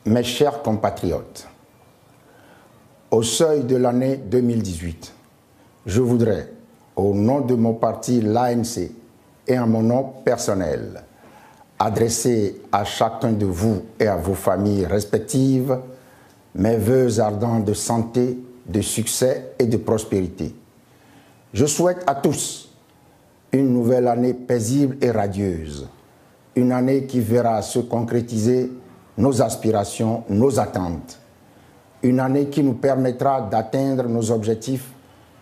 Mes chers compatriotes, au seuil de l'année 2018, je voudrais, au nom de mon parti l'ANC et en mon nom personnel, adresser à chacun de vous et à vos familles respectives mes vœux ardents de santé, de succès et de prospérité. Je souhaite à tous une nouvelle année paisible et radieuse, une année qui verra se concrétiser nos aspirations, nos attentes, une année qui nous permettra d'atteindre nos objectifs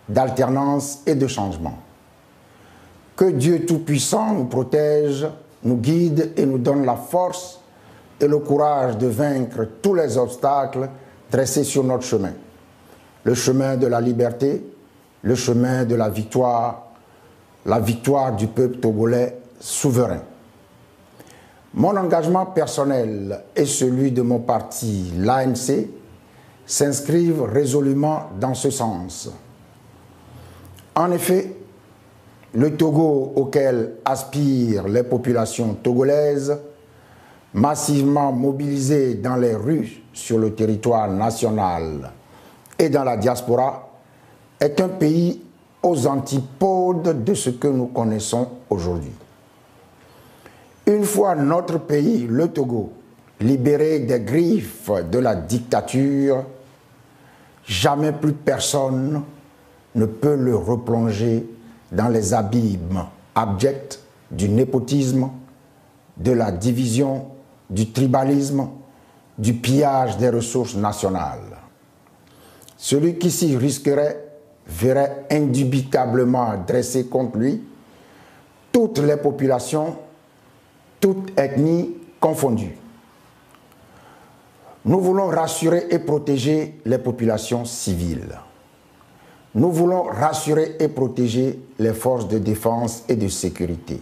d'alternance et de changement. Que Dieu Tout-Puissant nous protège, nous guide et nous donne la force et le courage de vaincre tous les obstacles dressés sur notre chemin. Le chemin de la liberté, le chemin de la victoire du peuple togolais souverain. Mon engagement personnel et celui de mon parti, l'ANC, s'inscrivent résolument dans ce sens. En effet, le Togo auquel aspirent les populations togolaises, massivement mobilisées dans les rues sur le territoire national et dans la diaspora, est un pays aux antipodes de ce que nous connaissons aujourd'hui. Une fois notre pays, le Togo, libéré des griffes de la dictature, jamais plus personne ne peut le replonger dans les abîmes abjects du népotisme, de la division, du tribalisme, du pillage des ressources nationales. Celui qui s'y risquerait verrait indubitablement dresser contre lui toutes les populations, toutes ethnies confondues. Nous voulons rassurer et protéger les populations civiles. Nous voulons rassurer et protéger les forces de défense et de sécurité.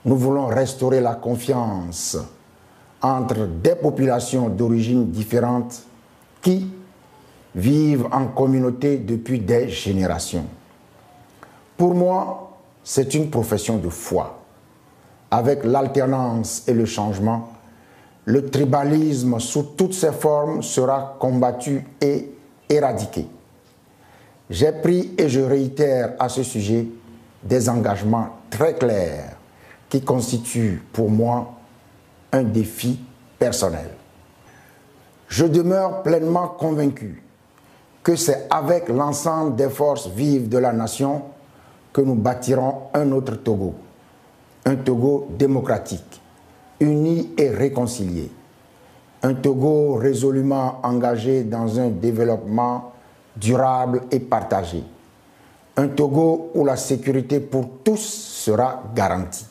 Nous voulons restaurer la confiance entre des populations d'origines différentes qui vivent en communauté depuis des générations. Pour moi, c'est une profession de foi. Avec l'alternance et le changement, le tribalisme sous toutes ses formes sera combattu et éradiqué. J'ai pris et je réitère à ce sujet des engagements très clairs qui constituent pour moi un défi personnel. Je demeure pleinement convaincu que c'est avec l'ensemble des forces vives de la nation que nous bâtirons un autre Togo, un Togo démocratique, uni et réconcilié, un Togo résolument engagé dans un développement durable et partagé, un Togo où la sécurité pour tous sera garantie.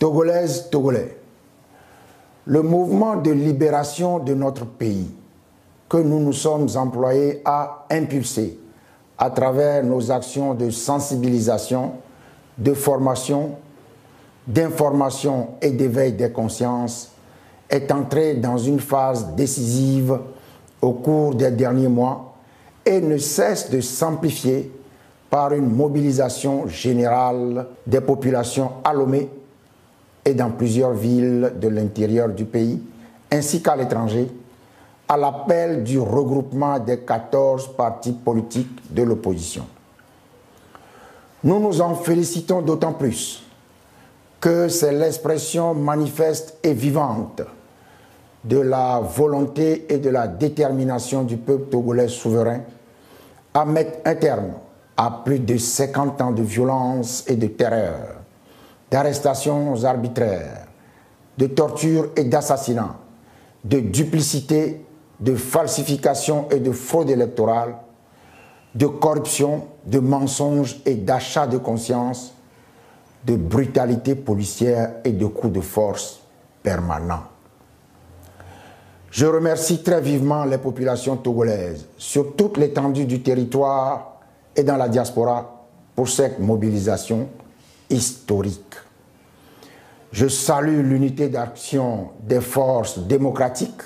Togolaises, Togolais, le mouvement de libération de notre pays que nous nous sommes employés à impulser à travers nos actions de sensibilisation, de formation, d'information et d'éveil des consciences est entré dans une phase décisive au cours des derniers mois et ne cesse de s'amplifier par une mobilisation générale des populations à Lomé et dans plusieurs villes de l'intérieur du pays, ainsi qu'à l'étranger, à l'appel du regroupement des 14 partis politiques de l'opposition. Nous nous en félicitons d'autant plus que c'est l'expression manifeste et vivante de la volonté et de la détermination du peuple togolais souverain à mettre un terme à plus de 50 ans de violence et de terreur, d'arrestations arbitraires, de torture et d'assassinats, de duplicité, de falsification et de fraude électorale, de corruption, de mensonges et d'achat de conscience, de brutalité policière et de coups de force permanents. Je remercie très vivement les populations togolaises sur toute l'étendue du territoire et dans la diaspora pour cette mobilisation historique. Je salue l'unité d'action des forces démocratiques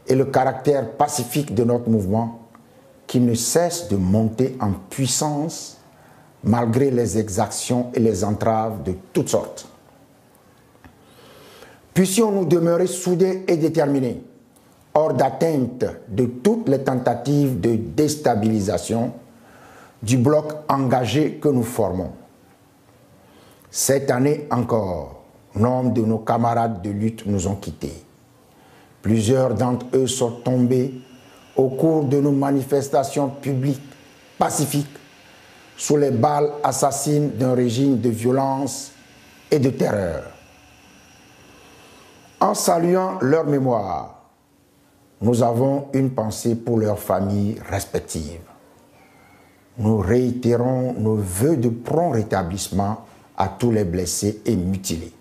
et le caractère pacifique de notre mouvement qui ne cesse de monter en puissance malgré les exactions et les entraves de toutes sortes. Puissions-nous demeurer soudés et déterminés, hors d'atteinte de toutes les tentatives de déstabilisation du bloc engagé que nous formons. Cette année encore, nombre de nos camarades de lutte nous ont quittés. Plusieurs d'entre eux sont tombés au cours de nos manifestations publiques pacifiques sous les balles assassines d'un régime de violence et de terreur. En saluant leur mémoire, nous avons une pensée pour leurs familles respectives. Nous réitérons nos vœux de prompt rétablissement à tous les blessés et mutilés.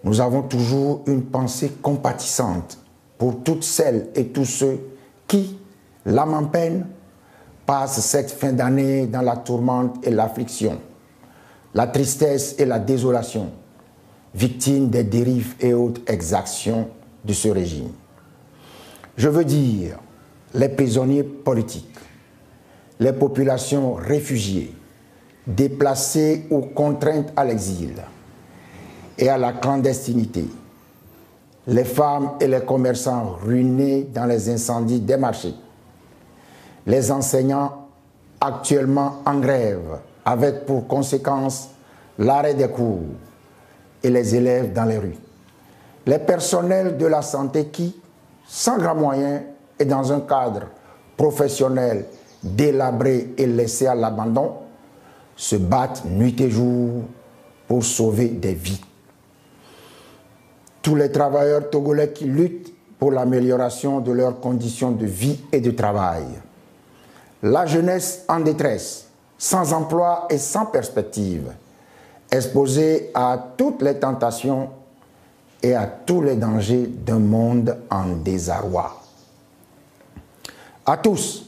Nous avons toujours une pensée compatissante pour toutes celles et tous ceux qui, l'âme en peine, passent cette fin d'année dans la tourmente et l'affliction, la tristesse et la désolation, victimes des dérives et autres exactions de ce régime. Je veux dire les prisonniers politiques, les populations réfugiées, déplacées ou contraintes à l'exil et à la clandestinité, les femmes et les commerçants ruinés dans les incendies des marchés, les enseignants actuellement en grève avec pour conséquence l'arrêt des cours et les élèves dans les rues, les personnels de la santé qui, sans grands moyens et dans un cadre professionnel délabré et laissé à l'abandon, se battent nuit et jour pour sauver des vies. Tous les travailleurs togolais qui luttent pour l'amélioration de leurs conditions de vie et de travail. La jeunesse en détresse, sans emploi et sans perspective, exposée à toutes les tentations et à tous les dangers d'un monde en désarroi. À tous,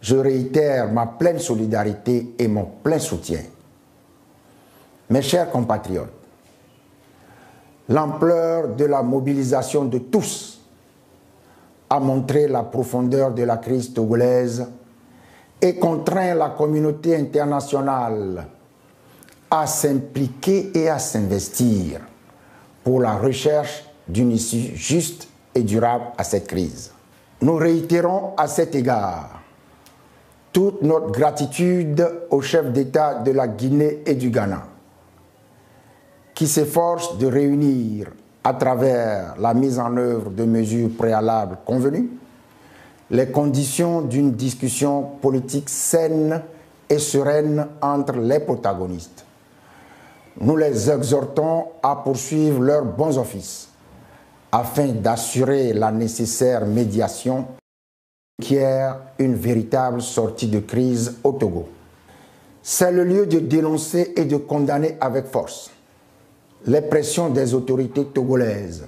je réitère ma pleine solidarité et mon plein soutien. Mes chers compatriotes, l'ampleur de la mobilisation de tous a montré la profondeur de la crise togolaise et contraint la communauté internationale à s'impliquer et à s'investir pour la recherche d'une issue juste et durable à cette crise. Nous réitérons à cet égard toute notre gratitude aux chefs d'État de la Guinée et du Ghana, qui s'efforcent de réunir, à travers la mise en œuvre de mesures préalables convenues, les conditions d'une discussion politique saine et sereine entre les protagonistes. Nous les exhortons à poursuivre leurs bons offices afin d'assurer la nécessaire médiation qui est une véritable sortie de crise au Togo. C'est le lieu de dénoncer et de condamner avec force les pressions des autorités togolaises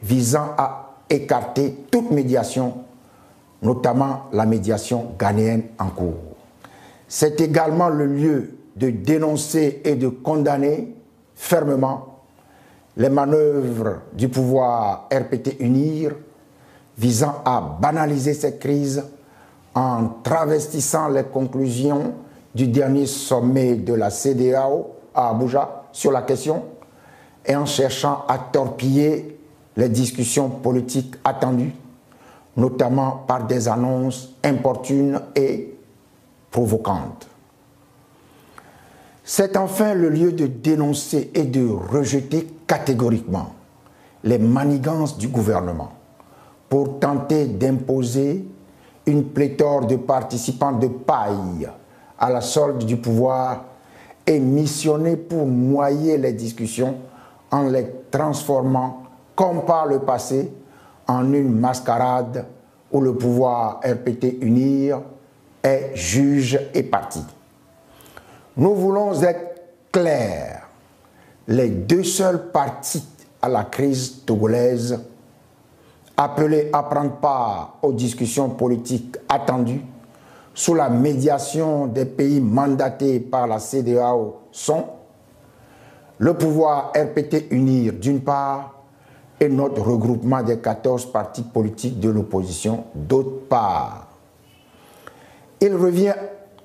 visant à écarter toute médiation, notamment la médiation ghanéenne en cours. C'est également le lieu de dénoncer et de condamner fermement les manœuvres du pouvoir RPT UNIR visant à banaliser cette crise en travestissant les conclusions du dernier sommet de la CEDEAO à Abuja sur la question et en cherchant à torpiller les discussions politiques attendues, notamment par des annonces importunes et provocantes. C'est enfin le lieu de dénoncer et de rejeter catégoriquement les manigances du gouvernement pour tenter d'imposer une pléthore de participants de paille à la solde du pouvoir et missionnés pour noyer les discussions en les transformant, comme par le passé, en une mascarade où le pouvoir RPT UNIR est juge et partie. Nous voulons être clairs. Les deux seuls partis à la crise togolaise, appelés à prendre part aux discussions politiques attendues sous la médiation des pays mandatés par la CEDEAO sont le pouvoir RPT UNIR d'une part et notre regroupement des 14 partis politiques de l'opposition d'autre part. Il revient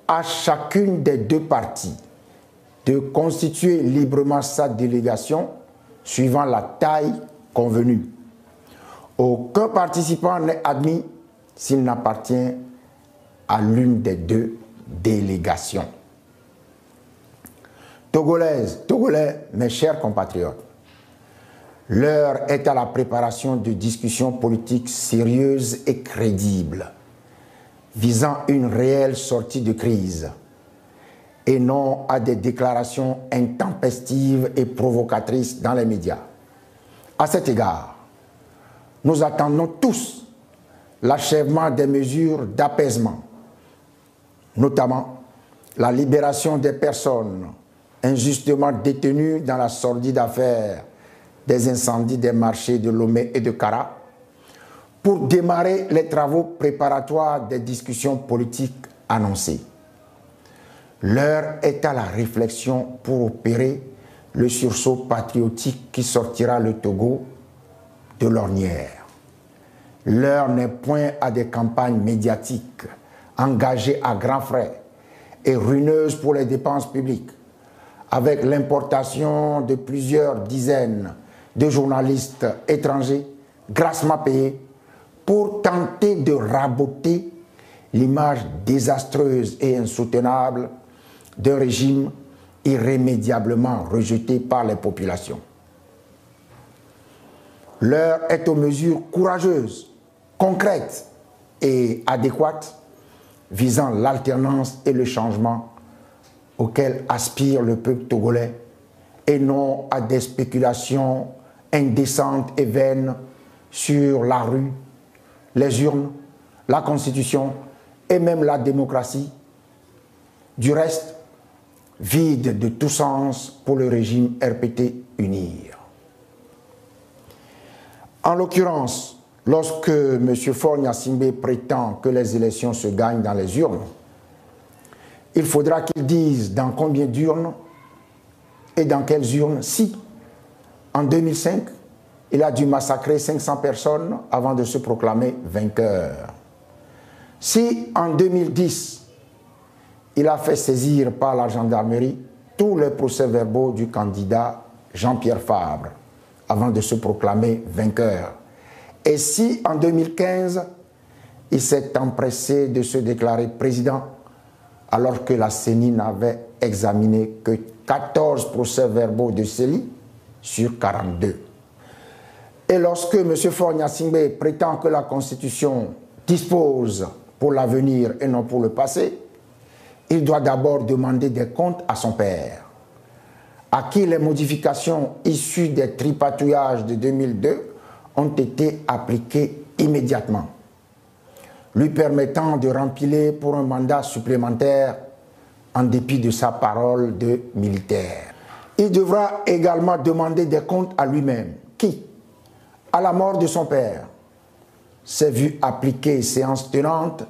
à chacune des deux parties de constituer librement sa délégation suivant la taille convenue. Aucun participant n'est admis s'il n'appartient à l'une des deux délégations. Togolaises, Togolais, mes chers compatriotes, l'heure est à la préparation de discussions politiques sérieuses et crédibles, visant une réelle sortie de crise, et non à des déclarations intempestives et provocatrices dans les médias. À cet égard, nous attendons tous l'achèvement des mesures d'apaisement, notamment la libération des personnes injustement détenues dans la sordide affaire des incendies des marchés de Lomé et de Kara, pour démarrer les travaux préparatoires des discussions politiques annoncées. L'heure est à la réflexion pour opérer le sursaut patriotique qui sortira le Togo de l'ornière. L'heure n'est point à des campagnes médiatiques engagées à grands frais et ruineuses pour les dépenses publiques, avec l'importation de plusieurs dizaines de journalistes étrangers grassement payés pour tenter de raboter l'image désastreuse et insoutenable d'un régime irrémédiablement rejeté par les populations. L'heure est aux mesures courageuses, concrètes et adéquates visant l'alternance et le changement auquel aspire le peuple togolais, et non à des spéculations indécentes et vaines sur la rue, les urnes, la Constitution et même la démocratie, du reste vide de tout sens pour le régime RPT UNIR. En l'occurrence, lorsque M. Faure Gnassingbé prétend que les élections se gagnent dans les urnes, il faudra qu'il dise dans combien d'urnes et dans quelles urnes si, en 2005, il a dû massacrer 500 personnes avant de se proclamer vainqueur. Si, en 2010, il a fait saisir par la gendarmerie tous les procès-verbaux du candidat Jean-Pierre Fabre avant de se proclamer vainqueur. Et si, en 2015, il s'est empressé de se déclarer président alors que la CENI n'avait examiné que 14 procès-verbaux de CELI sur 42. Et lorsque M. Faure Gnassingbé prétend que la Constitution dispose pour l'avenir et non pour le passé, il doit d'abord demander des comptes à son père, à qui les modifications issues des tripatouillages de 2002 ont été appliquées immédiatement, lui permettant de rempiler pour un mandat supplémentaire en dépit de sa parole de militaire. Il devra également demander des comptes à lui-même, qui, à la mort de son père, s'est vu appliquer séance tenante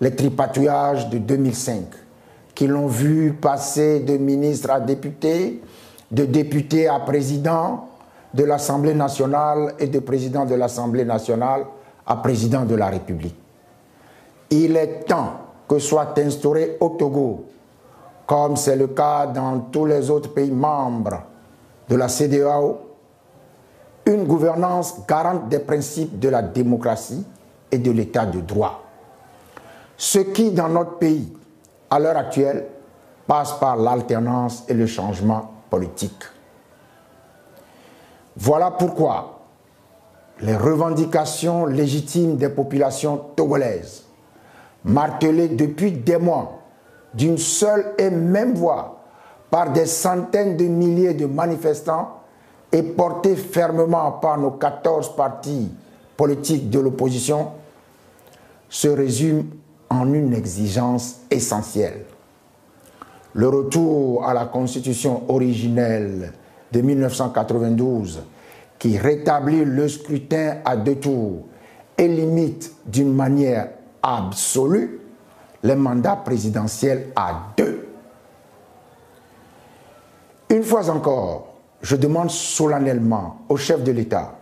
les tripatouillages de 2005, qui l'ont vu passer de ministre à député, de député à président de l'Assemblée nationale et de président de l'Assemblée nationale à président de la République. Il est temps que soit instauré au Togo, comme c'est le cas dans tous les autres pays membres de la CEDEAO, une gouvernance garante des principes de la démocratie et de l'état de droit. Ce qui, dans notre pays, à l'heure actuelle, passe par l'alternance et le changement politique. Voilà pourquoi les revendications légitimes des populations togolaises, martelées depuis des mois d'une seule et même voix par des centaines de milliers de manifestants et portées fermement par nos 14 partis politiques de l'opposition, se résument en une exigence essentielle. Le retour à la Constitution originelle de 1992 qui rétablit le scrutin à 2 tours et limite d'une manière absolue les mandats présidentiels à 2. Une fois encore, je demande solennellement au chef de l'État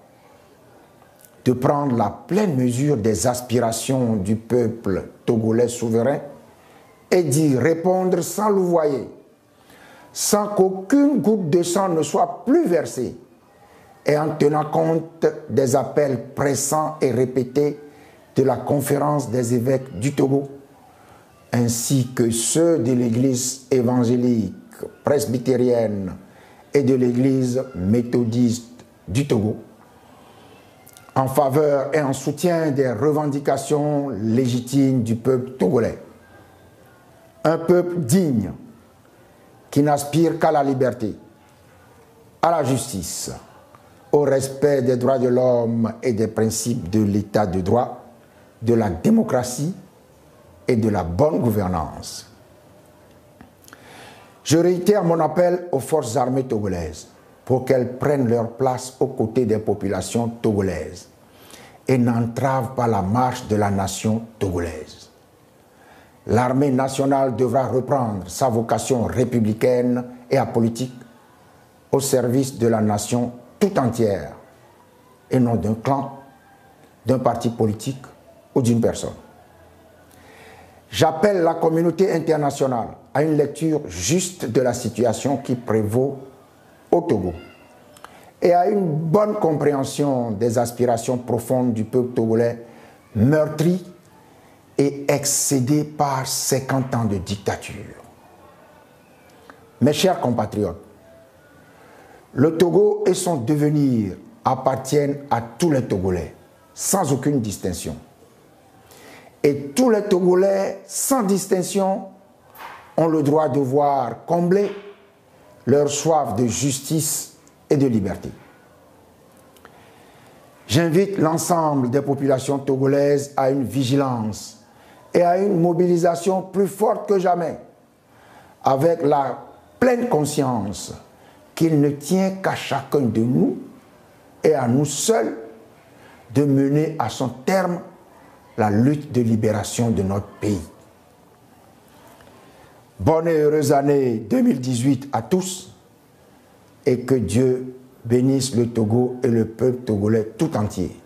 de prendre la pleine mesure des aspirations du peuple togolais souverain et d'y répondre sans louvoyer, sans qu'aucune goutte de sang ne soit plus versée et en tenant compte des appels pressants et répétés de la conférence des évêques du Togo, ainsi que ceux de l'Église évangélique presbytérienne et de l'Église méthodiste du Togo, en faveur et en soutien des revendications légitimes du peuple togolais. Un peuple digne qui n'aspire qu'à la liberté, à la justice, au respect des droits de l'homme et des principes de l'état de droit, de la démocratie et de la bonne gouvernance. Je réitère mon appel aux forces armées togolaises pour qu'elles prennent leur place aux côtés des populations togolaises et n'entravent pas la marche de la nation togolaise. L'armée nationale devra reprendre sa vocation républicaine et apolitique au service de la nation tout entière et non d'un clan, d'un parti politique ou d'une personne. J'appelle la communauté internationale à une lecture juste de la situation qui prévaut au Togo et à une bonne compréhension des aspirations profondes du peuple togolais meurtri et excédé par 50 ans de dictature. Mes chers compatriotes, le Togo et son devenir appartiennent à tous les Togolais, sans aucune distinction. Et tous les Togolais, sans distinction, ont le droit de voir combler leur soif de justice et de liberté. J'invite l'ensemble des populations togolaises à une vigilance et à une mobilisation plus forte que jamais, avec la pleine conscience qu'il ne tient qu'à chacun de nous et à nous seuls de mener à son terme la lutte de libération de notre pays. Bonne et heureuse année 2018 à tous et que Dieu bénisse le Togo et le peuple togolais tout entier.